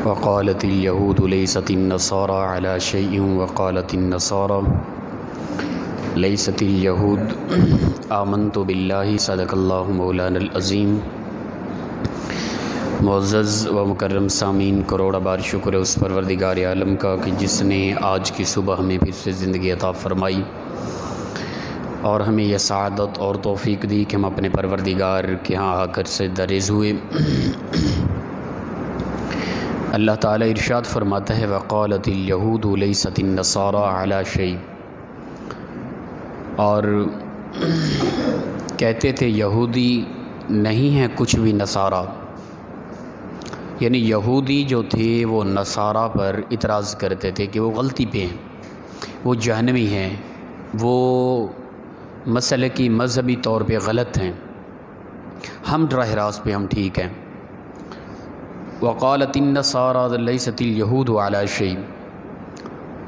وقالت اليهود ليست النصارى على شيء وقالت النصارى ليست اليهود آمنت بالله صدق اللہ مولانا العظیم۔ معزز و مکرم سامعین، کروڑا بار شکر ہے اس پروردگار عالم کا کہ جس نے آج کی صبح ہمیں پھر سے زندگی عطا فرمائی اور ہمیں یہ سعادت اور توفیق دی کہ ہم اپنے پروردگار کے ہاں آ کر سے درز ہوئے۔ اللہ تعالیٰ ارشاد فرماتا ہے وقالت الیہود لیست النصارى علی شیء، اور کہتے تھے یہودی نہیں ہیں کچھ بھی نصارہ، یعنی یہودی جو تھے وہ نصارہ پر اعتراض کرتے تھے کہ وہ غلطی پہ ہیں، وہ جہنمی ہیں، وہ مسلکی مذہبی طور پہ غلط ہیں، ہم راہ راست پہ ہم ٹھیک ہیں۔ وقالت النصارى لیست اليہود علی شیء،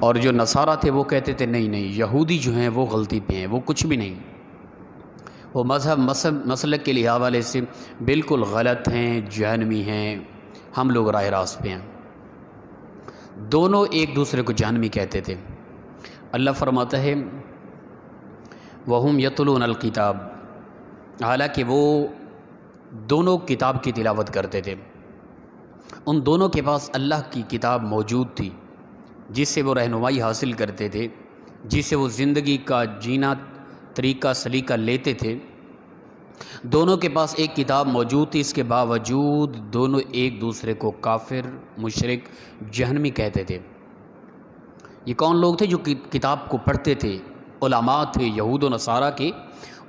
اور جو نصارہ تھے وہ کہتے تھے نہیں یہودی جو ہیں وہ غلطی پہ ہیں، وہ کچھ بھی نہیں، وہ مسلک کے حوالے سے بالکل غلط ہیں، جہنمی ہیں، ہم لوگ راہ راست پہ ہیں۔ دونوں ایک دوسرے کو جہنمی کہتے تھے۔ اللہ فرماتا ہے وَهُمْ يَتْلُونَ الْكِتَابَ، حالانکہ وہ دونوں کتاب کی تلاوت کرتے تھے، ان دونوں کے پاس اللہ کی کتاب موجود تھی جس سے وہ رہنمائی حاصل کرتے تھے، جس سے وہ زندگی کا جینا طریقہ سلیقہ لیتے تھے۔ دونوں کے پاس ایک کتاب موجود تھی، اس کے باوجود دونوں ایک دوسرے کو کافر، مشرک، جہنمی کہتے تھے۔ یہ کون لوگ تھے جو کتاب کو پڑھتے تھے؟ علماء تھے، یہود و نصارہ کے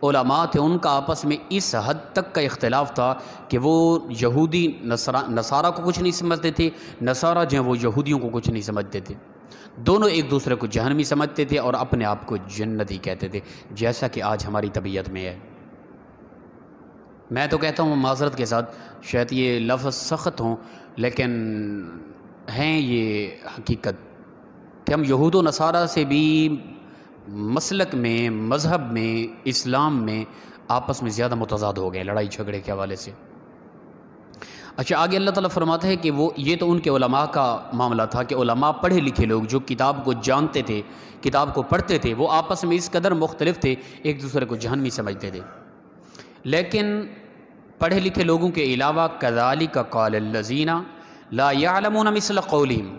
علماء تھے۔ ان کا آپس میں اس حد تک کا اختلاف تھا کہ وہ یہودی نصارہ کو کچھ نہیں سمجھتے تھے، نصارہ جو ہیں وہ یہودیوں کو کچھ نہیں سمجھتے تھے۔ دونوں ایک دوسرے کو جہنمی سمجھتے تھے اور اپنے آپ کو جنتی کہتے تھے، جیسا کہ آج ہماری طبیعت میں ہے۔ میں تو کہتا ہوں معذرت کے ساتھ شاید یہ لفظ سخت ہوں، لیکن ہیں یہ حقیقت کہ ہم یہود و نصارہ سے بھی مسلک میں، مذہب میں، اسلام میں آپس میں زیادہ متضاد ہو گئے لڑائی جھگڑے کے حوالے سے۔ اچھا، آگے اللہ تعالیٰ فرماتا ہے کہ وہ یہ تو ان کے علماء کا معاملہ تھا کہ علماء پڑھے لکھے لوگ جو کتاب کو جانتے تھے، کتاب کو پڑھتے تھے، وہ آپس میں اس قدر مختلف تھے، ایک دوسرے کو جہنمی سمجھتے تھے۔ لیکن پڑھے لکھے لوگوں کے علاوہ کذالک قال الذین لا یعلمون مثل قولہم،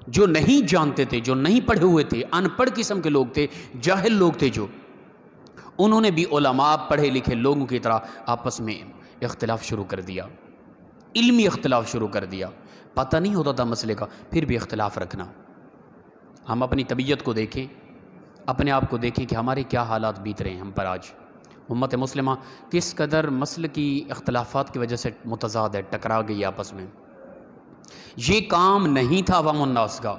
جو نہیں جانتے تھے، جو نہیں پڑھے ہوئے تھے، ان پڑھ قسم کے لوگ تھے، جاہل لوگ تھے، جو انہوں نے بھی علماء پڑھے لکھے لوگوں کی طرح آپس میں اختلاف شروع کر دیا، علمی اختلاف شروع کر دیا۔ پتہ نہیں ہوتا تھا مسئلے کا، پھر بھی اختلاف رکھنا۔ ہم اپنی طبیعت کو دیکھیں، اپنے آپ کو دیکھیں کہ ہمارے کیا حالات بیت رہے ہیں ہم پر آج۔ امت مسلمہ کس قدر مسلکی اختلافات کی وجہ سے متضاد ہے، ٹکرا گئی آپس میں۔ یہ کام نہیں تھا عوام الناس کا،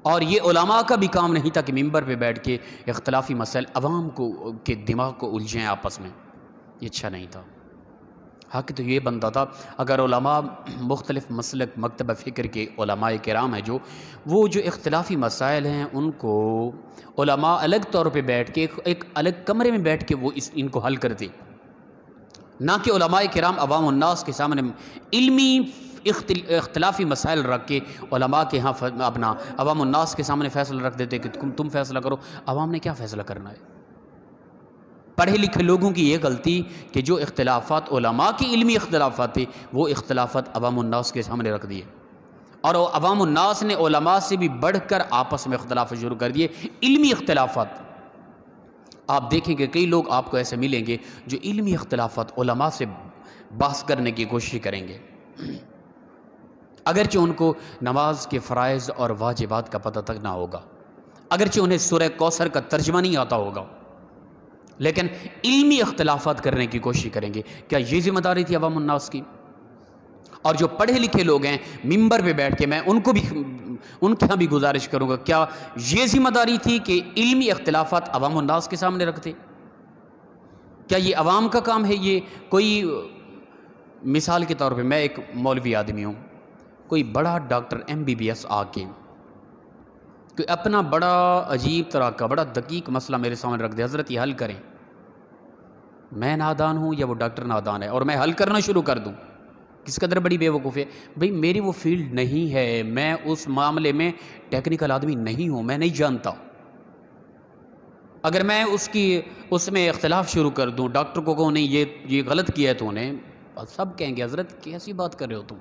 اور یہ علماء کا بھی کام نہیں تھا کہ ممبر پہ بیٹھ کے اختلافی مسائل عوام کو کے دماغ کو الجھیں آپس میں۔ یہ اچھا نہیں تھا۔ حق تو یہ بنتا تھا اگر علماء مختلف مسلک مکتبہ فکر کے علماء کرام ہیں جو وہ جو اختلافی مسائل ہیں ان کو علماء الگ طور پہ بیٹھ کے ایک الگ کمرے میں بیٹھ کے وہ ان کو حل کرتے، نہ کہ علماء کرام عوام الناس کے سامنے علمی اختلافی مسائل رکھ کے علماء کے ہاں اپنا عوام الناس کے سامنے فیصلہ رکھ دیتے کہ تم فیصلہ کرو۔ عوام نے کیا فیصلہ کرنا ہے؟ پڑھے لکھے لوگوں کی یہ غلطی کہ جو اختلافات علماء کی علمی اختلافات تھے وہ اختلافات عوام الناس کے سامنے رکھ دیے، اور عوام الناس نے علماء سے بھی بڑھ کر آپس میں اختلاف شروع کر دیے، علمی اختلافات۔ آپ دیکھیں کہ کئی لوگ آپ کو ایسے ملیں گے جو علمی اختلافات علماء سے بحث کرنے کی کوشش کریں گے، اگرچہ ان کو نماز کے فرائض اور واجبات کا پتہ تک نہ ہوگا، اگرچہ انہیں سورہ کوثر کا ترجمہ نہیں آتا ہوگا، لیکن علمی اختلافات کرنے کی کوشش کریں گے۔ کیا یہ ذمہ داری تھی عوام الناس کی؟ اور جو پڑھے لکھے لوگ ہیں ممبر پہ بیٹھ کے میں ان کے یہاں بھی گزارش کروں گا، کیا یہ ذمہ داری تھی کہ علمی اختلافات عوام الناس کے سامنے رکھتے؟ کیا یہ عوام کا کام ہے؟ یہ کوئی مثال کے طور پہ میں ایک مولوی آدمی ہوں، کوئی بڑا ڈاکٹر MBBS آ کے کوئی اپنا بڑا عجیب طرح کا بڑا دقیق مسئلہ میرے سامنے رکھ دے، حضرت یہ حل کریں، میں نادان ہوں یا وہ ڈاکٹر نادان ہے، اور میں حل کرنا شروع کر دوں کس قدر بڑی بیوقوفی ہے. بھئی میری وہ فیلڈ نہیں ہے، میں اس معاملے میں ٹیکنیکل آدمی نہیں ہوں، میں نہیں جانتا. اگر میں اس میں اختلاف شروع کر دوں، ڈاکٹر کو کہوں نہیں یہ غلط کیا ہے تو نے، سب کہیں گے حضرت کیسی بات کر رہے ہو تم،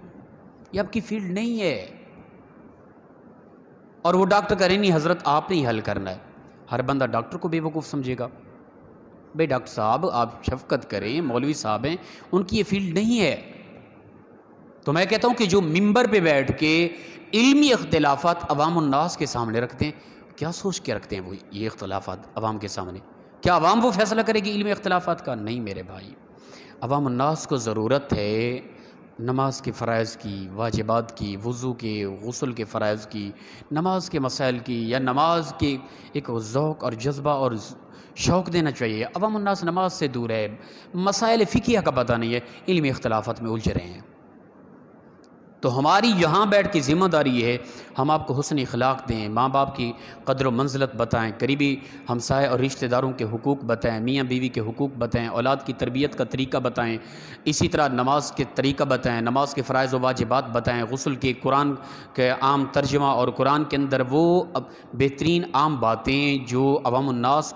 یہ آپ کی فیلڈ نہیں ہے. اور وہ ڈاکٹر کریں نہیں حضرت آپ نے ہی حل کرنا ہے. ہر بندہ ڈاکٹر کو بیوقوف سمجھے گا. بھئی ڈاکٹر صاحب آپ شفقت کریں، مولوی صاحب ہیں، ان کی یہ فیلڈ نہیں ہے. تو میں کہتا ہوں کہ جو ممبر پہ بیٹھ کے علمی اختلافات عوام الناس کے سامنے رکھتے ہیں، کیا سوچ کے رکھتے ہیں وہ یہ اختلافات عوام کے سامنے؟ کیا عوام وہ فیصلہ کرے گی علمی اختلافات کا؟ نہیں میرے بھائی. عوام الناس کو ضرورت ہے نماز کے فرائض کی، واجبات کی، وضو کے، غسل کے فرائض کی، نماز کے مسائل کی، یا نماز کے ایک ذوق اور جذبہ اور شوق دینا چاہیے. عوام الناس نماز سے دور ہے، مسائل فقہیہ کا پتہ نہیں ہے، علمی اختلافات میں الجھ رہے ہیں. تو ہماری یہاں بیٹھ کے ذمہ داری یہ ہے ہم آپ کو حسن اخلاق دیں، ماں باپ کی قدر و منزلت بتائیں، قریبی ہمسائے اور رشتہ داروں کے حقوق بتائیں، میاں بیوی کے حقوق بتائیں، اولاد کی تربیت کا طریقہ بتائیں، اسی طرح نماز کے طریقہ بتائیں، نماز کے فرائض و واجبات بتائیں، غسل کے قرآن کے عام ترجمہ اور قرآن کے اندر وہ بہترین عام باتیں جو عوام الناس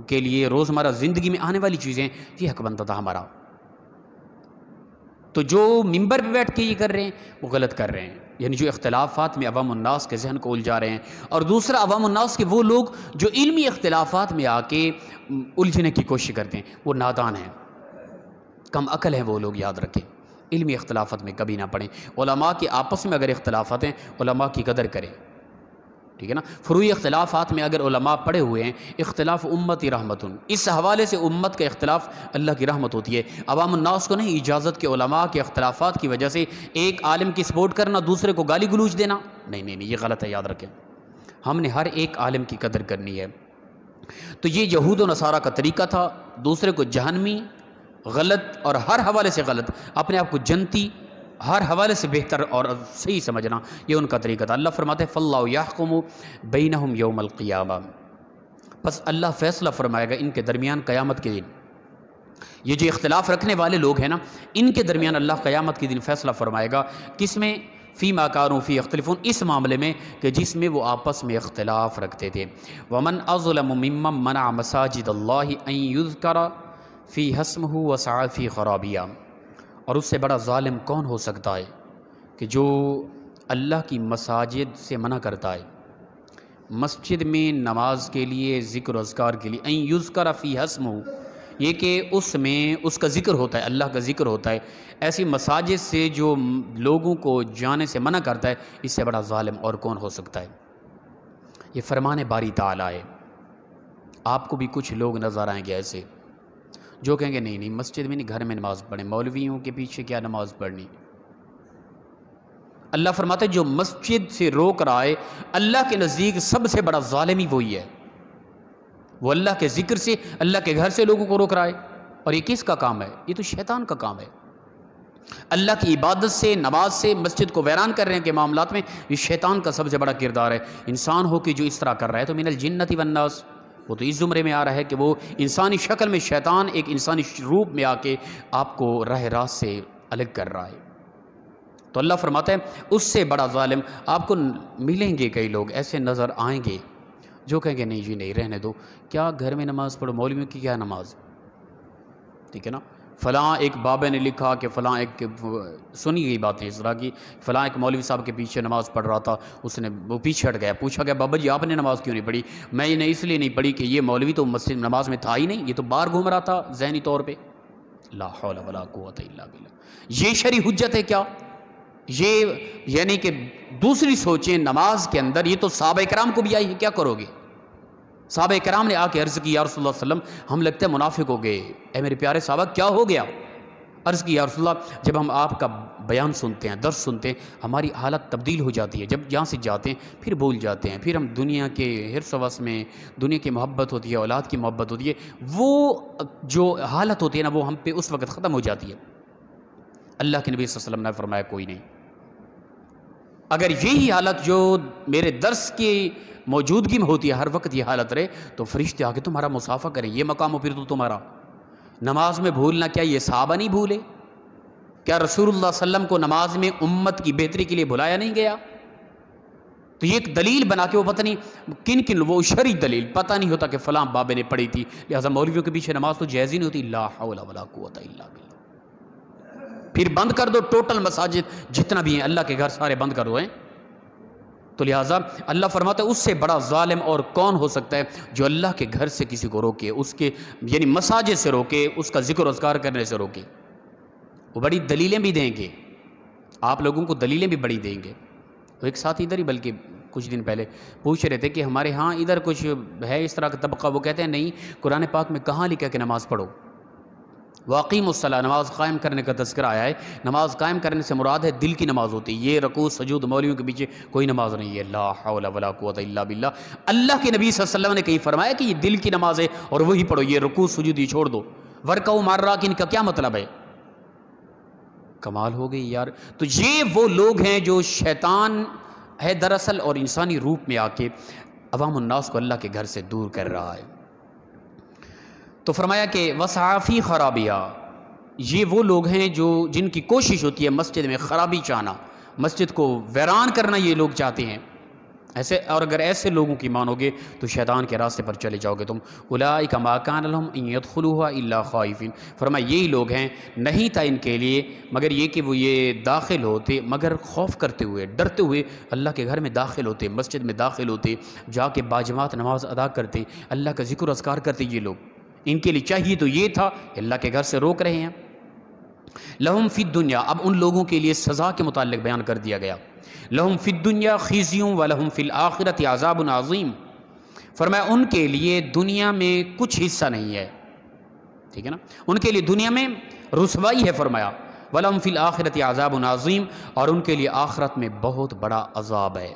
کے لیے روزمرہ زندگی میں آنے والی چیزیں، یہ حق بنتا تھا ہمارا. تو جو ممبر پہ بیٹھ کے یہ کر رہے ہیں وہ غلط کر رہے ہیں، یعنی جو اختلافات میں عوام الناس کے ذہن کو الجھا رہے ہیں. اور دوسرا عوام الناس کے وہ لوگ جو علمی اختلافات میں آ کے الجھنے کی کوشش کرتے ہیں وہ نادان ہیں، کم عقل ہیں وہ لوگ. یاد رکھیں علمی اختلافات میں کبھی نہ پڑیں. علماء کے آپس میں اگر اختلافات ہیں علماء کی قدر کریں، ٹھیک ہے نا. فروعی اختلافات میں اگر علماء پڑے ہوئے ہیں، اختلاف امتی رحمتن، اس حوالے سے امت کا اختلاف اللہ کی رحمت ہوتی ہے. عوام الناس کو نہیں اجازت کہ علماء کے اختلافات کی وجہ سے ایک عالم کی سپورٹ کرنا، دوسرے کو گالی گلوچ دینا، نہیں، یہ غلط ہے. یاد رکھیں ہم نے ہر ایک عالم کی قدر کرنی ہے. تو یہ یہود و نصارہ کا طریقہ تھا، دوسرے کو جہنمی، غلط اور ہر حوالے سے غلط، اپنے آپ کو جنتی، ہر حوالے سے بہتر اور صحیح سمجھنا، یہ ان کا طریقہ تھا. اللہ فرماتے ہیں فاللہ یحکم بینہم یوم القیامہ، بس اللہ فیصلہ فرمائے گا ان کے درمیان قیامت کے دن. یہ جو اختلاف رکھنے والے لوگ ہیں نا، ان کے درمیان اللہ قیامت کے دن فیصلہ فرمائے گا. کس میں؟ فیما کانوا فی یختلفون، اس معاملے میں کہ جس میں وہ آپس میں اختلاف رکھتے تھے. ومن اظلم ممن منع مساجد اللہ ان یذکر فی اسمہ وسعی فی خرابیہا، اور اس سے بڑا ظالم کون ہو سکتا ہے کہ جو اللہ کی مساجد سے منع کرتا ہے، مسجد میں نماز کے لیے، ذکر و اذکار کے لیے، ان یذکر فی اسمہ، یہ کہ اس میں اس کا ذکر ہوتا ہے، اللہ کا ذکر ہوتا ہے. ایسی مساجد سے جو لوگوں کو جانے سے منع کرتا ہے، اس سے بڑا ظالم اور کون ہو سکتا ہے. یہ فرمان باری تعالیٰ ہے. آپ کو بھی کچھ لوگ نظر آئیں گے ایسے جو کہیں گے نہیں مسجد میں نہیں، گھر میں نماز پڑھیں، مولویوں کے پیچھے کیا نماز پڑھنی. اللہ فرماتا ہے جو مسجد سے روک رہا ہے، اللہ کے نزدیک سب سے بڑا ظالم ہی وہی ہے. وہ اللہ کے ذکر سے، اللہ کے گھر سے لوگوں کو روک رہا ہے. اور یہ کس کا کام ہے؟ یہ تو شیطان کا کام ہے. اللہ کی عبادت سے، نماز سے مسجد کو ویران کر رہے ہیں کہ معاملات میں یہ شیطان کا سب سے بڑا کردار ہے. انسان ہو کہ جو اس طرح کر رہا ہے تو من الجنۃ والناس، وہ تو اس زمرے میں آ رہا ہے کہ وہ انسانی شکل میں، شیطان ایک انسانی روپ میں آ کے آپ کو راہ راست سے الگ کر رہا ہے. تو اللہ فرماتا ہے اس سے بڑا ظالم آپ کو ملیں گے. کئی لوگ ایسے نظر آئیں گے جو کہیں گے نہیں جی نہیں، رہنے دو، کیا گھر میں نماز پڑھو، مولویوں کی کیا نماز، ٹھیک ہے نا. فلاں ایک بابا نے لکھا کہ فلاں ایک، سنی گئی باتیں اس طرح کی، فلاں ایک مولوی صاحب کے پیچھے نماز پڑھ رہا تھا، اس نے وہ پیچھے ہٹ گیا، پوچھا گیا بابا جی آپ نے نماز کیوں نہیں پڑھی؟ میں نے اس لیے نہیں پڑھی کہ یہ مولوی تو مسجد نماز میں تھا ہی نہیں، یہ تو باہر گھوم رہا تھا ذہنی طور پہ. لا حول ولا قوت الا باللہ. یہ شرعی حجت ہے کیا؟ یہ یعنی کہ دوسری سوچیں نماز کے اندر، یہ تو صحابہ کرام کو بھی آئی ہے، کیا کرو گے؟ صحابہ کرام نے آ کے عرض کی یا رسول اللہ صلی اللہ علیہ وسلم ہم لگتے ہیں منافق ہو گئے، اے میرے پیارے صحابہ کیا ہو گیا؟ عرض کی یا رسول اللہ جب ہم آپ کا بیان سنتے ہیں، درس سنتے ہیں، ہماری حالت تبدیل ہو جاتی ہے. جب یہاں سے جاتے ہیں پھر بھول جاتے ہیں، پھر ہم دنیا کے حرص و وس میں، دنیا کی محبت ہوتی ہے، اولاد کی محبت ہوتی ہے، وہ جو حالت ہوتی ہے نا وہ ہم پہ اس وقت ختم ہو جاتی ہے. اللہ کے نبی صلی اللہ علیہ وسلم نے فرمایا کوئی نہیں، اگر یہی حالت جو میرے درس کی موجودگی میں ہوتی ہے ہر وقت یہ حالت رہے تو فرشتے آ کے تمہارا مصافحہ کریں. یہ مقام ہو پھر تو تمہارا. نماز میں بھولنا کیا یہ صحابہ نہیں بھولے؟ کیا رسول اللہ صلی اللہ علیہ وسلم کو نماز میں امت کی بہتری کے لیے بلایا نہیں گیا؟ تو یہ ایک دلیل بنا کے وہ پتہ نہیں کن کن وہ شرعی دلیل پتہ نہیں ہوتا کہ فلاں بابے نے پڑھی تھی لہٰذا مولویوں کے پیچھے نماز تو جائز ہی نہیں ہوتی. لا حول ولا قوت الا باللہ. پھر بند کر دو ٹوٹل مساجد جتنا بھی ہیں اللہ کے گھر سارے بند کر دو ہیں. تو لہٰذا اللہ فرماتا ہے اس سے بڑا ظالم اور کون ہو سکتا ہے جو اللہ کے گھر سے کسی کو روکے, اس کے یعنی مساجد سے روکے, اس کا ذکر و اذکار کرنے سے روکے. وہ بڑی دلیلیں بھی دیں گے, آپ لوگوں کو دلیلیں بھی بڑی دیں گے. وہ ایک ساتھ ادھر ہی بلکہ کچھ دن پہلے پوچھ رہے تھے کہ ہمارے ہاں ادھر کچھ ہے اس طرح کا طبقہ, وہ کہتے ہیں نہیں قرآن پاک میں کہاں لکھا کہ نماز پڑھو. واقیم الصلاۃ, نماز قائم کرنے کا تذکرہ آیا ہے. نماز قائم کرنے سے مراد ہے دل کی نماز ہوتی ہے. یہ رکوع سجود مولویوں کے پیچھے کوئی نماز نہیں ہے. لا حول ولا قوت الا باللہ. اللہ کے نبی صلی اللہ علیہ وسلم نے کہیں فرمایا کہ یہ دل کی نماز ہے اور وہی پڑھو, یہ رکوع سجود یہ چھوڑ دو. ورکعوا مع الراکعین کا کیا مطلب ہے؟ کمال ہو گئی یار. تو یہ وہ لوگ ہیں جو شیطان ہے دراصل اور انسانی روپ میں آ کے عوام الناس کو اللہ کے گھر سے دور کر رہا ہے. تو فرمایا کہ وسعافی خرابیہ, یہ وہ لوگ ہیں جو جن کی کوشش ہوتی ہے مسجد میں خرابی چاہنا, مسجد کو ویران کرنا یہ لوگ چاہتے ہیں. ایسے اور اگر ایسے لوگوں کی مانو گے تو شیطان کے راستے پر چلے جاؤ گے تم. اولئک ما کان لهم ان يدخلوها الا خائفین. فرمایا یہی لوگ ہیں نہیں تھا ان کے لیے مگر یہ کہ وہ یہ داخل ہوتے مگر خوف کرتے ہوئے ڈرتے ہوئے اللہ کے گھر میں داخل ہوتے, مسجد میں داخل ہوتے, جا کے باجماعت نماز ادا کرتے, اللہ کا ذکر و اذکار کرتے. یہ لوگ ان کے لیے چاہیے تو یہ تھا, اللہ کے گھر سے روک رہے ہیں. لہم فی الدنیا, اب ان لوگوں کے لیے سزا کے متعلق بیان کر دیا گیا. لہم فی الدنیا خزی ولہم فی الآخرۃ عذاب عظیم. فرمایا ان کے لیے دنیا میں کچھ حصہ نہیں ہے, ٹھیک ہے نا, ان کے لیے دنیا میں رسوائی ہے. فرمایا ولہم فی الآخرۃ عذاب عظیم, اور ان کے لیے آخرت میں بہت بڑا عذاب ہے.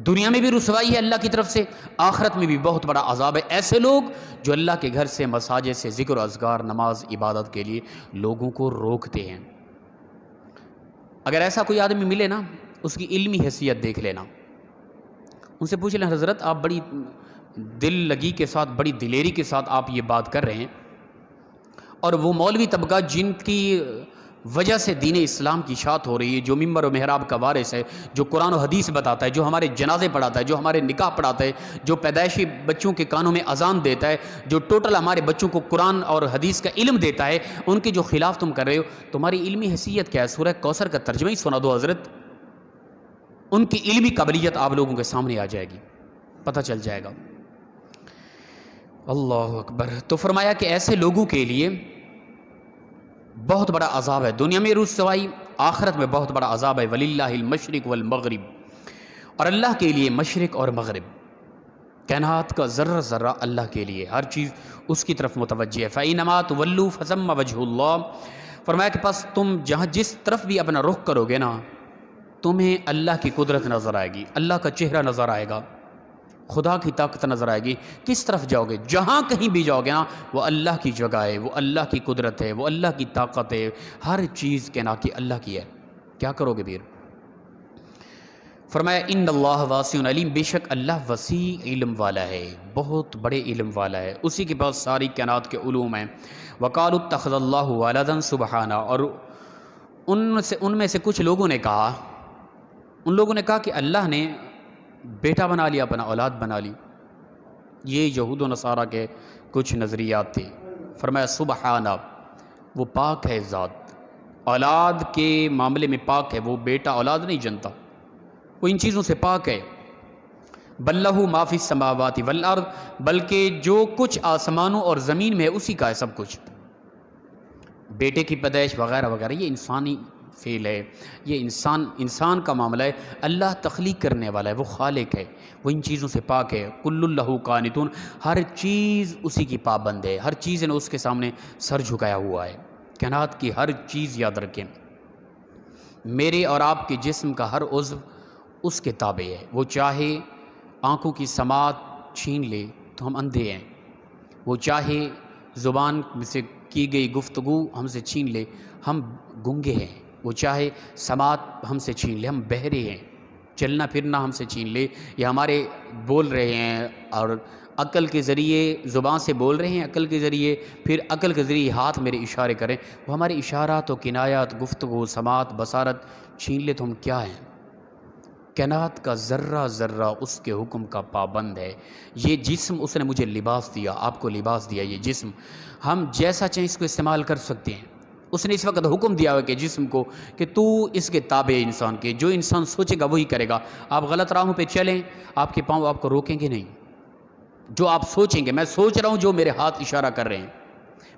دنیا میں بھی رسوائی ہے اللہ کی طرف سے, آخرت میں بھی بہت بڑا عذاب ہے. ایسے لوگ جو اللہ کے گھر سے مساجد سے ذکر و اذکار نماز عبادت کے لیے لوگوں کو روکتے ہیں. اگر ایسا کوئی آدمی ملے نا, اس کی علمی حیثیت دیکھ لینا, ان سے پوچھ لیں حضرت آپ بڑی دل لگی کے ساتھ بڑی دلیری کے ساتھ آپ یہ بات کر رہے ہیں, اور وہ مولوی طبقہ جن کی وجہ سے دین اسلام کی اشاعت ہو رہی ہے, جو ممبر و محراب کا وارث ہے, جو قرآن و حدیث بتاتا ہے, جو ہمارے جنازے پڑھاتا ہے, جو ہمارے نکاح پڑھاتا ہے, جو پیدائشی بچوں کے کانوں میں اذان دیتا ہے, جو ٹوٹل ہمارے بچوں کو قرآن اور حدیث کا علم دیتا ہے, ان کے جو خلاف تم کر رہے ہو, تمہاری علمی حیثیت کیا ہے؟ سورہ کوثر کا ترجمہ ہی سنا دو حضرت, ان کی علمی قابلیت آپ لوگوں کے سامنے آ جائے گی, پتہ چل جائے گا. اللہ اکبر. تو فرمایا کہ ایسے لوگوں کے لیے بہت بڑا عذاب ہے, دنیا میں رسوائی, آخرت میں بہت بڑا عذاب ہے. وللہ المشرق والمغرب, اور اللہ کے لیے مشرق اور مغرب, کائنات کا ذرہ ذرہ اللہ کے لیے, ہر چیز اس کی طرف متوجہ ہے. فَإِنَّمَا تُوَلُّوا فَثَمَّ وَجْهُ اللَّهِ. فرمایا کہ پس تم جہاں جس طرف بھی اپنا رخ کرو گے نا, تمہیں اللہ کی قدرت نظر آئے گی, اللہ کا چہرہ نظر آئے گا, خدا کی طاقت نظر آئے گی. کس طرف جاؤ گے, جہاں کہیں بھی جاؤ گے نا, وہ اللہ کی جگہ ہے, وہ اللہ کی قدرت ہے, وہ اللہ کی طاقت ہے, ہر چیز کے نا کہ اللہ کی ہے. کیا کرو گے پھر؟ فرمایا ان اللہ واسع علیم, بے شک اللہ وسیع علم والا ہے, بہت بڑے علم والا ہے, اسی کے پاس ساری کائنات کے علوم ہیں. وقالوا اتخذ اللہ ولدا سبحانہ, اور ان میں سے کچھ لوگوں نے کہا, ان لوگوں نے کہا کہ اللہ نے بیٹا بنا لیا, اپنا اولاد بنا لی. یہ یہود و نصارہ کے کچھ نظریات تھے. فرمایا سبحانہ, وہ پاک ہے ذات, اولاد کے معاملے میں پاک ہے, وہ بیٹا اولاد نہیں جنتا, وہ ان چیزوں سے پاک ہے. بل لہ ما فی السماوات والارض, بلکہ جو کچھ آسمانوں اور زمین میں ہے اسی کا ہے سب کچھ. بیٹے کی پیدائش وغیرہ وغیرہ یہ انسانی فعل ہے, یہ انسان کا معاملہ ہے. اللہ تخلیق کرنے والا ہے, وہ خالق ہے, وہ ان چیزوں سے پاک ہے. کل لہ قانتون, ہر چیز اسی کی پابند ہے, ہر چیز نے اس کے سامنے سر جھکایا ہوا ہے. کائنات کی ہر چیز یاد رکھیں, میرے اور آپ کے جسم کا ہر عضو اس کے تابع ہے. وہ چاہے آنکھوں کی سماعت چھین لے تو ہم اندھے ہیں, وہ چاہے زبان سے کی گئی گفتگو ہم سے چھین لے ہم گنگے ہیں, وہ چاہے سماعت ہم سے چھین لے ہم بہرے ہیں, چلنا پھرنا ہم سے چھین لے، یا ہمارے بول رہے ہیں اور عقل کے ذریعے زبان سے بول رہے ہیں، عقل کے ذریعے، پھر عقل کے ذریعے ہاتھ میرے اشارے کریں، وہ ہمارے اشارات و کنایات، گفتگو، سماعت، بصارت چھین لے تو ہم کیا ہیں؟ کائنات کا ذرہ ذرہ اس کے حکم کا پابند ہے۔ یہ جسم اس نے مجھے لباس دیا، آپ کو لباس دیا، یہ جسم ہم جیسا چاہیں اس کو استعمال کر سکتے ہیں۔ اس نے اس وقت حکم دیا ہوا کہ جسم کو کہ تو اس کے تابع انسان کے، جو انسان سوچے گا وہی کرے گا۔ آپ غلط راہوں پہ چلیں، آپ کے پاؤں آپ کو روکیں گے نہیں۔ جو آپ سوچیں گے، میں سوچ رہا ہوں جو میرے ہاتھ اشارہ کر رہے ہیں،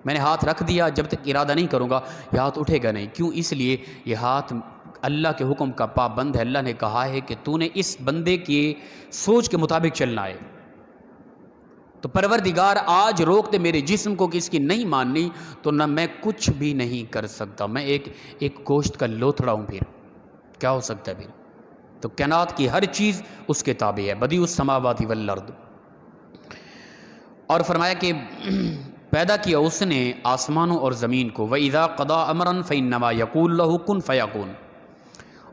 میں نے ہاتھ رکھ دیا، جب تک ارادہ نہیں کروں گا یہ ہاتھ اٹھے گا نہیں۔ کیوں؟ اس لیے یہ ہاتھ اللہ کے حکم کا پابند ہے۔ اللہ نے کہا ہے کہ تو نے اس بندے کی سوچ کے مطابق چلنا ہے۔ تو پروردگار آج روک دے میرے جسم کو کہ اس کی نہیں ماننی تو نہ میں کچھ بھی نہیں کر سکتا، میں ایک گوشت کا لوتھڑا ہوں، پھر کیا ہو سکتا ہے پھر؟ تو کائنات کی ہر چیز اس کے تابع ہے، بدیع السماوات والارض۔ اور فرمایا کہ پیدا کیا اس نے آسمانوں اور زمین کو، وَإِذَا قَضَىٰ أَمْرًا فَإِنَّمَا يَقُولُ لَهُ كُن فَيَكُونُ،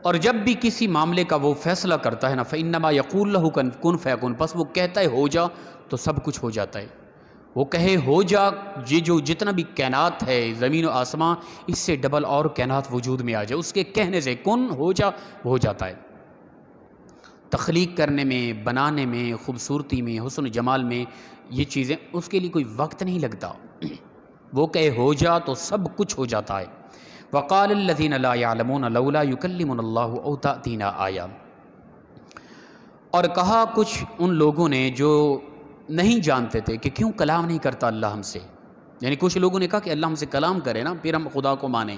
اور جب بھی کسی معاملے کا وہ فیصلہ کرتا ہے نا، فَإِنَّمَا يَقُولُ لَهُ كُن فَيَكُونُ، بس وہ کہتا ہے ہو جا تو سب کچھ ہو جاتا ہے۔ وہ کہے ہو جا، یہ جو جتنا بھی کائنات ہے، زمین و آسمان، اس سے ڈبل اور کائنات وجود میں آ جائے، اس کے کہنے سے کن ہو جا وہ ہو جاتا ہے۔ تخلیق کرنے میں، بنانے میں، خوبصورتی میں، حسن و جمال میں، یہ چیزیں اس کے لیے کوئی وقت نہیں لگتا، وہ کہے ہو جا تو سب کچھ ہو جاتا ہے۔ وقال الذین لا يعلمون لولا يكلمنا اللہ او تأتینا آیہ، اور کہا کچھ ان لوگوں نے جو نہیں جانتے تھے کہ کیوں کلام نہیں کرتا اللہ ہم سے، یعنی کچھ لوگوں نے کہا کہ اللہ ہم سے کلام کرے نا پھر ہم خدا کو مانیں۔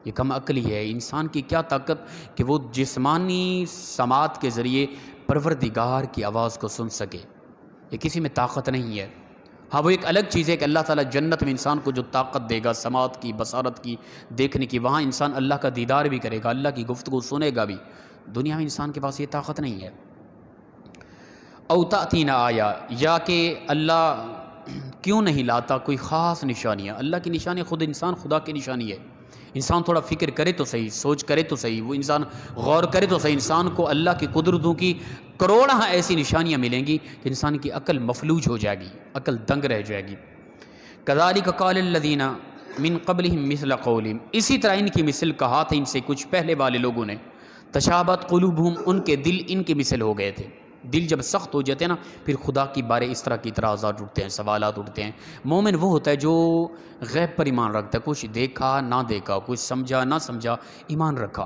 یہ کم عقلی ہے، انسان کی کیا طاقت کہ وہ جسمانی سماعت کے ذریعے پروردگار کی آواز کو سن سکے، یہ کسی میں طاقت نہیں ہے۔ ہاں وہ ایک الگ چیز ہے کہ اللہ تعالیٰ جنت میں انسان کو جو طاقت دے گا سماعت کی، بصارت کی، دیکھنے کی، وہاں انسان اللہ کا دیدار بھی کرے گا، اللہ کی گفتگو سنے گا بھی۔ دنیا میں انسان کے پاس یہ طاقت نہیں ہے۔ او تأتینا آیا، یا کہ اللہ کیوں نہیں لاتا کوئی خاص نشانیاں؟ اللہ کی نشانی خود انسان خدا کی نشانی ہے۔ انسان تھوڑا فکر کرے تو صحیح، سوچ کرے تو صحیح، وہ انسان غور کرے تو صحیح، انسان کو اللہ کی قدرتوں کی کروڑہ ایسی نشانیاں ملیں گی کہ انسان کی عقل مفلوج ہو جائے گی، عقل دنگ رہ جائے گی۔ کذالک قال الذین من قبلہم مثل قولہم، اسی طرح ان کی مثل کہا تھا ان سے کچھ پہلے والے لوگوں نے، تشابہت قلوبہم، ان کے دل ان کی مثل ہو گئے تھے۔ دل جب سخت ہو جاتے ہیں نا، پھر خدا کی بارے اس طرح کی اعتراضات اٹھتے ہیں، سوالات اٹھتے ہیں۔ مومن وہ ہوتا ہے جو غیب پر ایمان رکھتا ہے، کچھ دیکھا نہ دیکھا، کچھ سمجھا نہ سمجھا، ایمان رکھا۔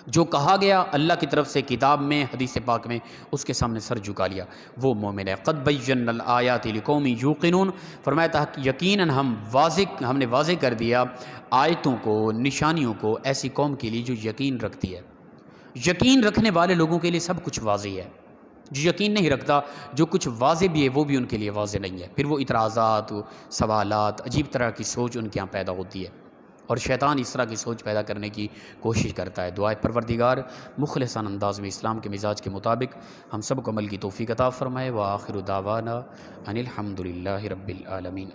جو کہا گیا اللہ کی طرف سے کتاب میں، حدیث پاک میں، اس کے سامنے سر جھکا لیا، وہ مومن ہے۔ قد بینا الآیات لقوم یوقنون، فرمایا تھا یقیناً ہم نے واضح کر دیا آیتوں کو، نشانیوں کو ایسی قوم کے لیے جو یقین رکھتی ہے۔ یقین رکھنے والے لوگوں کے لیے سب کچھ واضح ہے، جو یقین نہیں رکھتا، جو کچھ واضح بھی ہے وہ بھی ان کے لیے واضح نہیں ہے، پھر وہ اعتراضات، سوالات، عجیب طرح کی سوچ ان کے یہاں پیدا ہوتی ہے، اور شیطان اس طرح کی سوچ پیدا کرنے کی کوشش کرتا ہے۔ دعائے پروردگار مخلصانہ انداز میں اسلام کے مزاج کے مطابق ہم سب کو عمل کی توفیق عطا فرمائے۔ وآخر دعوانا ان الحمد للہ رب العالمین۔